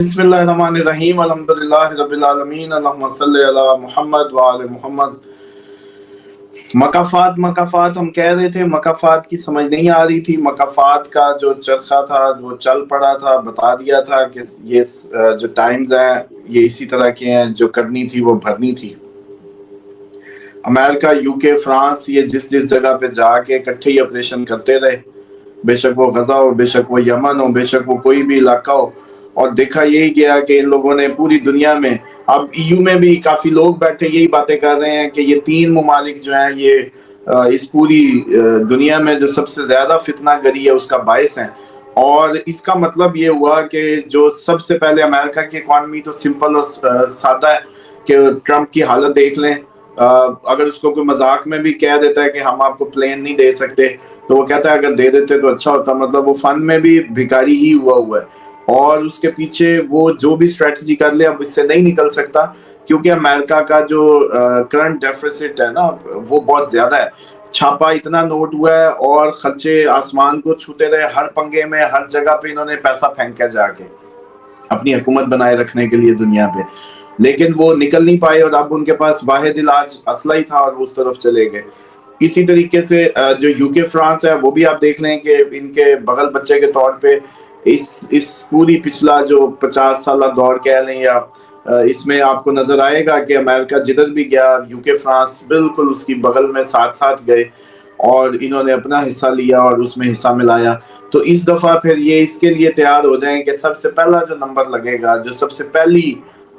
बिस्मिल्लाहिर्रहमानिर्रहीम अल्हम्दुलिल्लाहि रब्बिल आलमीन अल्लाहुम्मा सल्लि अला मुहम्मद व आले मुहम्मद। मकाफात हम कह रहे थे, मकाफात की समझ नहीं आ रही थी। मकाफात का जो चरखा था वो चल पड़ा था, बता दिया था कि ये जो टाइम्स हैं ये इसी तरह के हैं, जो करनी थी वो भरनी थी। अमेरिका, यूके, फ्रांस, ये जिस जिस जगह पे जाके इकट्ठे ही ऑपरेशन करते रहे, बेशक वो गजा हो, बेशक वो यमन हो, बेशक वो कोई भी इलाका हो। और देखा यही गया कि इन लोगों ने पूरी दुनिया में, अब ईयू में भी काफी लोग बैठे यही बातें कर रहे हैं कि ये 3 मुमालिक जो हैं ये इस पूरी दुनिया में जो सबसे ज्यादा फितना गरी है उसका बायस है। और इसका मतलब ये हुआ कि जो सबसे पहले अमेरिका की इकॉनमी तो सिंपल और सादा है कि ट्रम्प की हालत देख लें। अगर उसको कोई मजाक में भी कह देता है कि हम आपको प्लेन नहीं दे सकते, तो वो कहता है अगर दे देते तो अच्छा होता। मतलब वो फन में भी भिखारी ही हुआ है। और उसके पीछे वो जो भी स्ट्रेटजी कर ले अब इससे नहीं निकल सकता, क्योंकि अमेरिका का जो करंट डेफिसिट है ना वो बहुत ज्यादा है। छापा इतना नोट हुआ है और खर्चे आसमान को छूते रहे। हर पंगे में हर जगह पे इन्होंने पैसा फेंका जाके अपनी हुकूमत बनाए रखने के लिए दुनिया पे, लेकिन वो निकल नहीं पाए और अब उनके पास वाहिद इलाज असला ही था और वो उस तरफ चले गए। इसी तरीके से जो यूके फ्रांस है वो भी आप देख लें कि इनके बगल बच्चे के तौर पे इस पूरी पिछला जो 50 साल दौर कह लें या इसमें आपको नजर आएगा कि अमेरिका जिधर भी गया यूके फ्रांस बिल्कुल उसकी बगल में साथ साथ गए और इन्होंने अपना हिस्सा लिया और उसमें हिस्सा मिलाया। तो इस दफा फिर ये इसके लिए तैयार हो जाएं कि सबसे पहला जो नंबर लगेगा, जो सबसे पहली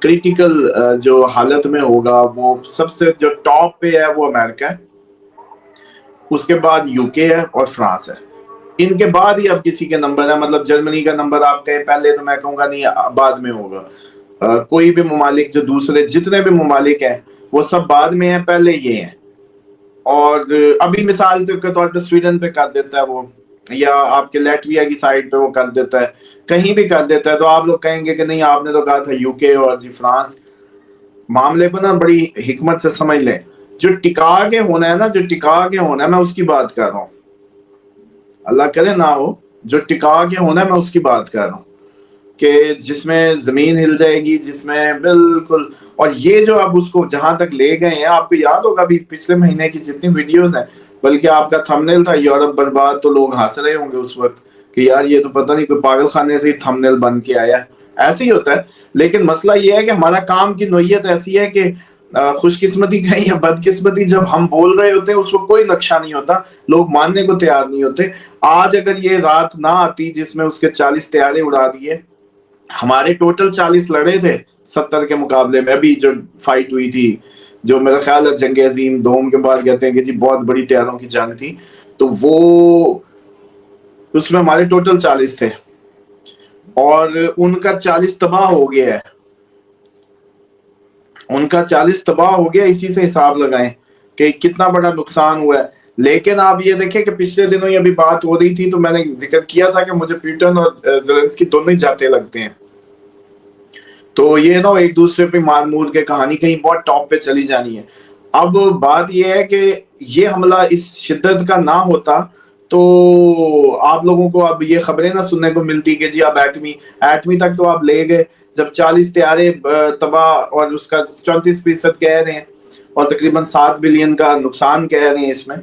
क्रिटिकल जो हालत में होगा, वो सबसे जो टॉप पे है वो अमेरिका है, उसके बाद यूके है और फ्रांस है। इनके बाद ही अब किसी के नंबर है। मतलब जर्मनी का नंबर आप कहें पहले, तो मैं कहूंगा नहीं, बाद में होगा। कोई भी मुमालिक जो दूसरे जितने भी मुमालिक हैं वो सब बाद में है, पहले ये हैं। और अभी मिसाल के तौर पे स्वीडन पे कर देता है वो, या आपके लैटविया की साइड पे वो कर देता है, कहीं भी कर देता है, तो आप लोग कहेंगे कि नहीं आपने तो कहा था यूके और जी फ्रांस। मामले को ना बड़ी हिकमत से समझ लें। जो टिका के होना है ना, जो टिका के होना है, मैं उसकी बात कर रहा हूँ। अल्लाह करे ना हो, जो टिका के होना है मैं उसकी बात कर रहा हूँ कि जिसमें जमीन हिल जाएगी, जिसमें बिल्कुल। और ये जो अब उसको जहां तक ले गए हैं, आपको याद होगा अभी पिछले महीने की जितनी वीडियोस हैं, बल्कि आपका थंबनेल था यूरोप बर्बाद, तो लोग हंस रहे होंगे उस वक्त कि यार ये तो पता नहीं कोई पागल खाने से ही थंबनेल बन के आया। ऐसे ही होता है। लेकिन मसला ये है कि हमारा काम की नोयत ऐसी है कि खुशकिस्मती कहीं या बदकिस्मती, जब हम बोल रहे होते हैं उसको कोई नक्शा नहीं होता, लोग मानने को तैयार नहीं होते। आज अगर ये रात ना आती जिसमें उसके 40 तैयारे उड़ा दिए, हमारे टोटल 40 लड़े थे 70 के मुकाबले में। अभी जो फाइट हुई थी, जो मेरा ख्याल है जंग अजीम दोम के बाद कहते हैं कि जी बहुत बड़ी तैयारों की जंग थी, तो वो उसमें हमारे टोटल 40 थे और उनका 40 तबाह हो गया है। उनका 40 तबाह हो गया। इसी से हिसाब लगाएं कि कितना बड़ा नुकसान हुआ है। लेकिन आप ये देखें कि पिछले दिनों ये अभी बात हो रही थी तो मैंने जिक्र किया था कि मुझे पुतिन और ज़ेलेंस्की दोनों ही जाते लगते हैं। तो ये ना एक दूसरे पे मार मूर के कहानी कहीं बहुत टॉप पे चली जानी है। अब बात ये है कि ये हमला इस शिद्दत का ना होता तो आप लोगों को अब ये खबरें ना सुनने को मिलती कि जी अब एटमी तक तो आप ले गए, जब 40 तैयारे तबाह और उसका 34% कह रहे हैं और तकरीबन 7 बिलियन का नुकसान कह रहे हैं इसमें।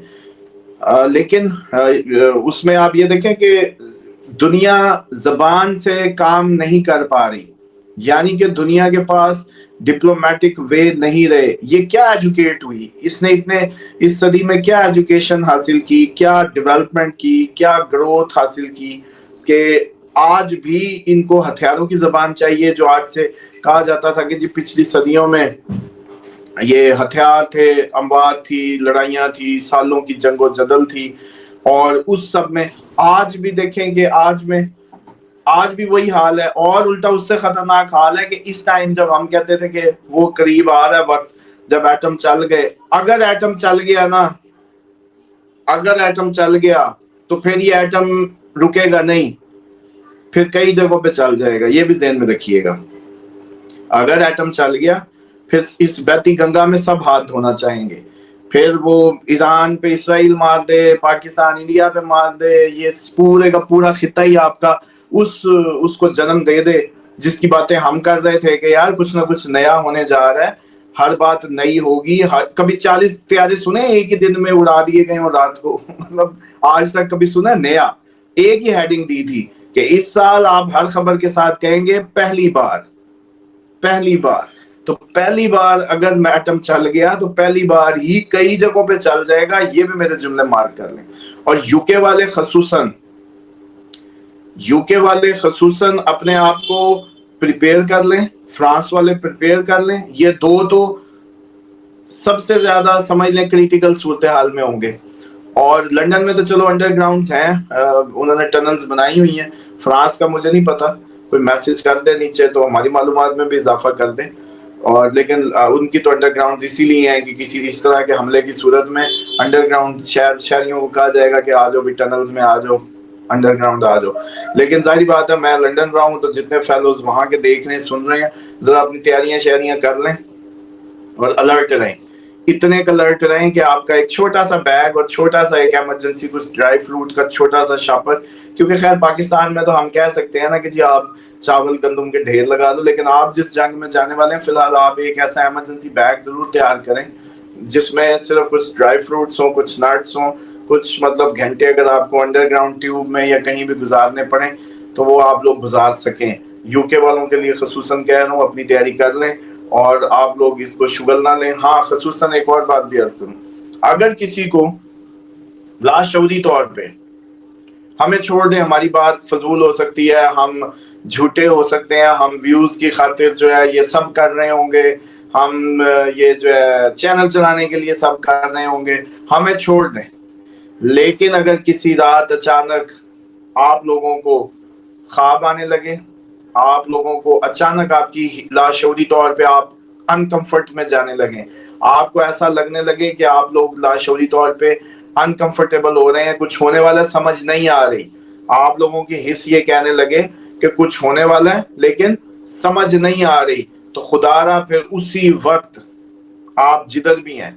लेकिन उसमें आप ये देखें कि दुनिया जबान से काम नहीं कर पा रही, यानी कि दुनिया के पास डिप्लोमेटिक वे नहीं रहे। ये क्या एजुकेट हुई, इसने इतने इस सदी में क्या एजुकेशन हासिल की, क्या डेवलपमेंट की, क्या ग्रोथ हासिल की कि आज भी इनको हथियारों की जबान चाहिए। जो आज से कहा जाता था कि जी पिछली सदियों में ये हथियार थे, अमवात थी, लड़ाइयां थी, सालों की जंगो जदल थी, और उस सब में आज भी देखेंगे आज भी वही हाल है। और उल्टा उससे खतरनाक हाल है कि इस टाइम जब हम कहते थे कि वो करीब आ रहा है वक्त जब एटम चल गए, अगर एटम चल गया ना, अगर एटम चल गया तो फिर ये एटम रुकेगा नहीं, फिर कई जगहों पे चल जाएगा। ये भी ध्यान में रखिएगा। अगर एटम चल गया फिर इस बहती गंगा में सब हाथ धोना चाहेंगे, फिर वो ईरान पे इसराइल मार दे, पाकिस्तान इंडिया पे मार दे, ये पूरे का पूरा खिता ही आपका उसको जन्म दे दे, جس کی باتیں ہم کر رہے تھے کہ یار کچھ نہ کچھ نیا ہونے جا رہا ہے, ہر بات نئی ہوگی. کبھی 40 طیارے سنے ایک ہی دن میں اڑا دیے گئے اور رات کو, مطلب آج تک کبھی سنا نیا؟ ایک ہی ہیڈنگ دی تھی کہ اس سال آپ ہر خبر کے ساتھ کہیں گے پہلی بار. تو پہلی بار اگر میٹم چل گیا تو پہلی بار ہی کئی جگہوں پہ چل جائے گا, یہ بھی میرے جملے مارک کر لیں. اور یو کے والے خصوصاً اپنے آپ کو پریپیئر کر لیں, فرانس والے پریپیئر کر لیں. یہ دو تو سب سے زیادہ سمجھ لیں کریٹیکل صورتحال میں ہوں گے. اور لنڈن میں تو چلو انڈر گراؤنڈز ہیں, انہوں نے ٹنلز بنائی ہوئی ہیں. فرانس کا مجھے نہیں پتا, کوئی میسج کر دے نیچے تو ہماری معلومات میں بھی اضافہ کر دیں. اور لیکن ان کی تو انڈر گراؤنڈ اسی لیے ہیں کہ کسی اس طرح کے حملے کی صورت میں انڈر گراؤنڈ شہریوں کو کہا جائے گا کہ آ جاؤ بھی ٹنلز میں, آ جاؤ انڈر گراؤنڈ آ جاؤ. لیکن ظاہری بات ہے میں لنڈن رہا ہوں تو جتنے فیلوز وہاں کے دیکھ رہے ہیں سن رہے ہیں, ذرا اپنی تیاریاں شہریاں کر لیں اور الرٹ رہیں. اتنے الرٹ رہیں کہ آپ کا ایک چھوٹا سا بیگ اور چھوٹا سا ایک ایمرجنسی کچھ ڈرائی فروٹ کا چھوٹا سا شاپر, کیونکہ خیر پاکستان میں تو ہم کہہ سکتے ہیں نا کہ جی آپ چاول گندم کے ڈھیر لگا دو, لیکن آپ جس جنگ میں جانے والے ہیں فی الحال آپ ایک ایسا ایمرجنسی بیگ ضرور تیار کریں جس میں صرف کچھ ڈرائی فروٹس ہوں, کچھ نٹس ہوں, کچھ مطلب گھنٹے اگر آپ کو انڈر گراؤنڈ ٹیوب میں یا کہیں بھی گزارنے پڑیں تو وہ آپ لوگ گزار سکیں. یو کے والوں کے لیے خصوصاً کہہ رہا ہوں اپنی تیاری کر لیں اور آپ لوگ اس کو شغل نہ لیں. ہاں خصوصاً ایک اور بات بھی عرض کروں, اگر کسی کو لاشعوری طور پہ ہمیں چھوڑ دیں, ہماری بات فضول ہو سکتی ہے, ہم جھوٹے ہو سکتے ہیں, ہم ویوز کی خاطر جو ہے یہ سب کر رہے ہوں گے, ہم یہ جو ہے چینل چلانے کے لیے سب کر رہے ہوں گے, ہمیں چھوڑ دیں. لیکن اگر کسی رات اچانک آپ لوگوں کو خواب آنے لگے, آپ لوگوں کو اچانک آپ کی لاشعوری طور پہ آپ انکمفرٹ میں جانے لگیں, آپ کو ایسا لگنے لگے کہ آپ لوگ لاشعوری طور پہ انکمفرٹیبل ہو رہے ہیں, کچھ ہونے والا سمجھ نہیں آ رہی, آپ لوگوں کی حس یہ کہنے لگے کہ کچھ ہونے والا ہے لیکن سمجھ نہیں آ رہی, تو خدا را پھر اسی وقت آپ جدھر بھی ہیں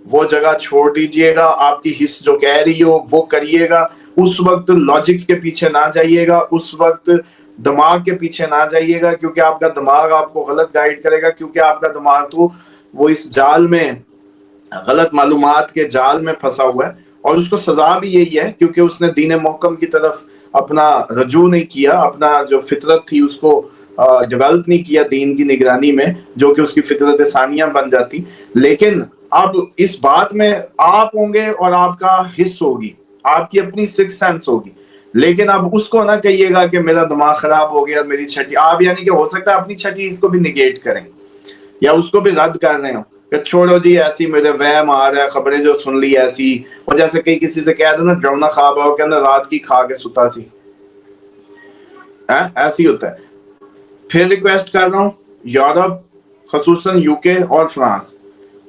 وہ جگہ چھوڑ دیجئے گا. آپ کی حس جو کہہ رہی ہو وہ کریے گا. اس وقت لاجک کے پیچھے نہ جائیے گا, اس وقت دماغ کے پیچھے نہ جائیے گا, کیونکہ آپ کا دماغ آپ کو غلط گائیڈ کرے گا, کیونکہ آپ کا دماغ تو وہ اس جال میں غلط معلومات کے جال میں پھنسا ہوا ہے. اور اس کو سزا بھی یہی ہے کیونکہ اس نے دین محکم کی طرف اپنا رجوع نہیں کیا, اپنا جو فطرت تھی اس کو ڈیولپ نہیں کیا دین کی نگرانی میں, جو کہ اس کی فطرت ثانیہ بن جاتی. لیکن اب اس بات میں آپ ہوں گے اور آپ کا حص ہوگی, آپ کی اپنی سکس سینس ہوگی, لیکن اب اس کو نہ کہیے گا کہ میرا دماغ خراب ہو گیا, میری چھٹی آپ یعنی کہ ہو سکتا ہے اپنی چھٹی اس کو بھی نگیٹ کریں یا اس کو بھی رد کر رہے ہو کہ چھوڑو جی ایسی میرے وہم آ رہا ہے, خبریں جو سن لی ایسی, اور جیسے کئی کسی سے کہہ دو نا ڈرونا خواب آؤ کہ رات کی کھا کے ستا سی, ایسی ہوتا ہے. پھر ریکویسٹ کر رہا ہوں یورپ خصوصاً یو کے اور فرانس,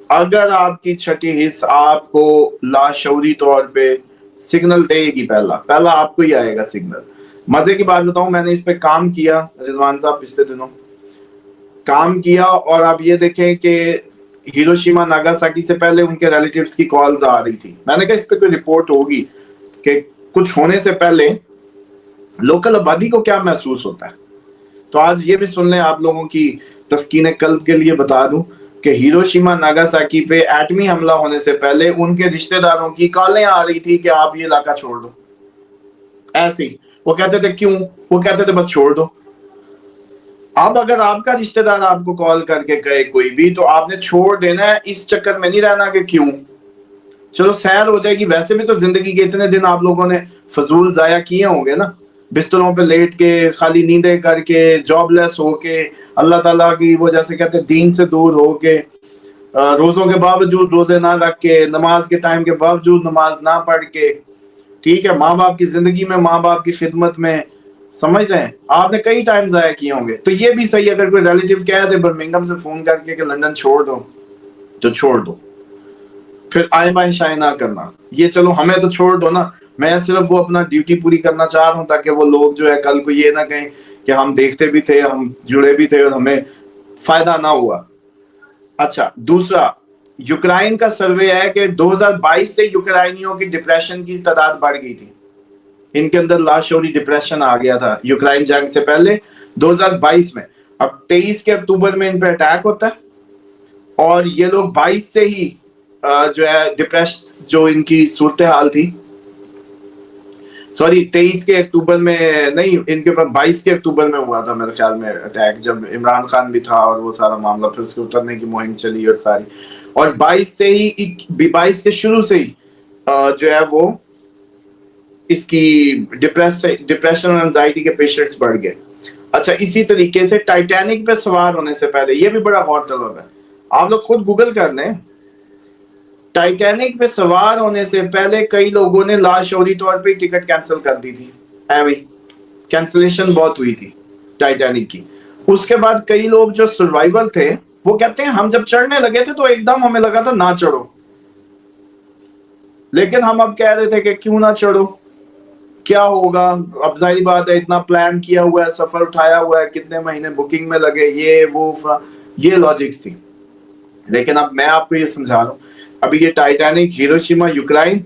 اگر آپ کی چھٹی حص آپ کو لاشعوری طور پہ سگنل دے گی, پہلا آپ کو ہی آئے گا سگنل. مزے کی بات بتاؤں, میں نے اس پہ کام کیا رضوان صاحب, پچھلے دنوں کام کیا, اور آپ یہ دیکھیں کہ ہیروشیما ناگاساکی سے پہلے ان کے ریلیٹیوز کی کالز آ رہی تھی. میں نے کہا اس پہ کوئی رپورٹ ہوگی کہ کچھ ہونے سے پہلے لوکل آبادی کو کیا محسوس ہوتا ہے. تو آج یہ بھی سن لیں, آپ لوگوں کی تسکین قلب کے لیے بتا دوں کہ ہیروشیما ناگاساکی پہ ایٹمی حملہ ہونے سے پہلے ان کے رشتہ داروں کی کالیں آ رہی تھی کہ آپ یہ علاقہ چھوڑ دو. ایسے ہی وہ کہتے تھے کیوں, وہ کہتے تھے بس چھوڑ دو. اب اگر آپ کا رشتہ دار آپ کو کال کر کے کہے کوئی بھی, تو آپ نے چھوڑ دینا ہے, اس چکر میں نہیں رہنا کہ کیوں, چلو سیر ہو جائے گی. ویسے بھی تو زندگی کے اتنے دن آپ لوگوں نے فضول ضائع کیے ہوں گے نا, بستروں پہ لیٹ کے, خالی نیندیں کر کے, جاب لیس ہو کے, اللہ تعالیٰ کی وہ جیسے کہتے ہیں دین سے دور ہو کے, روزوں کے باوجود روزے نہ رکھ کے, نماز کے ٹائم کے باوجود نماز نہ پڑھ کے, ٹھیک ہے, ماں باپ کی زندگی میں, ماں باپ کی خدمت میں, سمجھ رہے ہیں, آپ نے کئی ٹائم ضائع کیے ہوں گے. تو یہ بھی صحیح, اگر کوئی ریلیٹیو کہہ دے برمنگھم سے فون کر کے کہ لندن چھوڑ دو, تو چھوڑ دو. پھر آئیں بائیں شائیں نہ کرنا, یہ چلو ہمیں تو چھوڑ دو نا, میں صرف وہ اپنا ڈیوٹی پوری کرنا چاہ رہا ہوں تاکہ وہ لوگ جو ہے کل کو یہ نہ کہیں کہ ہم دیکھتے بھی تھے, ہم جڑے بھی تھے اور ہمیں فائدہ نہ ہوا. اچھا, دوسرا یوکرائن کا سروے ہے کہ 2022 سے یوکرائنیوں کی ڈپریشن کی تعداد بڑھ گئی تھی, ان کے اندر لاشعوری ڈپریشن آ گیا تھا یوکرائن جنگ سے پہلے. 2022 में। अब 23 के अक्टूबर में इन पे अटैक होता है और ये लोग 22 से ही जो है डिप्रेस जो इनकी सूरत हाल थी, सॉरी 23 के अक्टूबर में नहीं, इनके पास 22 के अक्टूबर में हुआ था मेरे ख्याल में अटैक, जब इमरान खान भी था और वो सारा मामला, फिर उसके उतरने की मुहिम चली और सारी, और 22 से ही 22 के शुरू से ही जो है वो इसकी डिप्रेशन और एंजाइटी के पेशेंट्स बढ़ गए। अच्छा, इसी तरीके से टाइटैनिक पे सवार होने से पहले, ये भी बड़ा गौरतलब है, आप लोग खुद गूगल कर लें, टाइटैनिक पे सवार होने से पहले कई लोगों ने लाशौरी तौर पे टिकट कैंसिल कर दी थी, कैंसिलेशन बहुत हुई थी टाइटैनिक की। उसके बाद कई लोग जो सर्वाइवर थे वो कहते हैं हम जब चढ़ने लगे थे तो एकदम हमें लगा था ना चढ़ो, लेकिन हम अब कह रहे थे कि क्यों ना चढ़ो, क्या होगा, अब जाहिर बात है इतना प्लान किया हुआ है, सफर उठाया हुआ है, कितने महीने बुकिंग में लगे, ये लॉजिक्स थी। लेकिन अब मैं आपको ये समझा रहा हूँ, अभी ये टाइटैनिक, हिरोशिमा, यूक्रेन,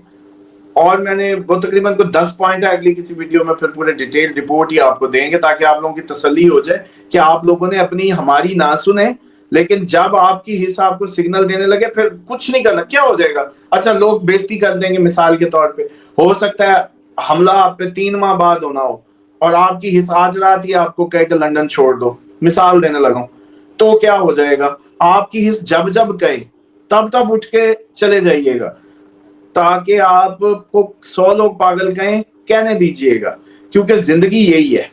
और मैंने वो तकरीबन को 10 पॉइंट है, अगली किसी वीडियो में फिर पूरे डिटेल रिपोर्ट ही आपको देंगे ताकि आप लोगों की तसल्ली हो जाए कि आप लोगों ने अपनी हमारी ना सुने, लेकिन जब आपकी हिस्सा आपको सिग्नल देने लगे फिर कुछ नहीं करना, क्या हो जाएगा? अच्छा, लोग बेइज्जती कर देंगे, मिसाल के तौर पे हो सकता है हमला आप पे 3 माह बाद होना हो और आपकी हिस्सा आज रात ही आपको कह के लंदन छोड़ दो, मिसाल देने लगा, तो क्या हो जाएगा? आपकी हिस्स जब जब कहे तब तब उठ के चले जाइएगा, ताकि आपको 100 लोग पागल कहें, कहने दीजिएगा, क्योंकि जिंदगी यही है।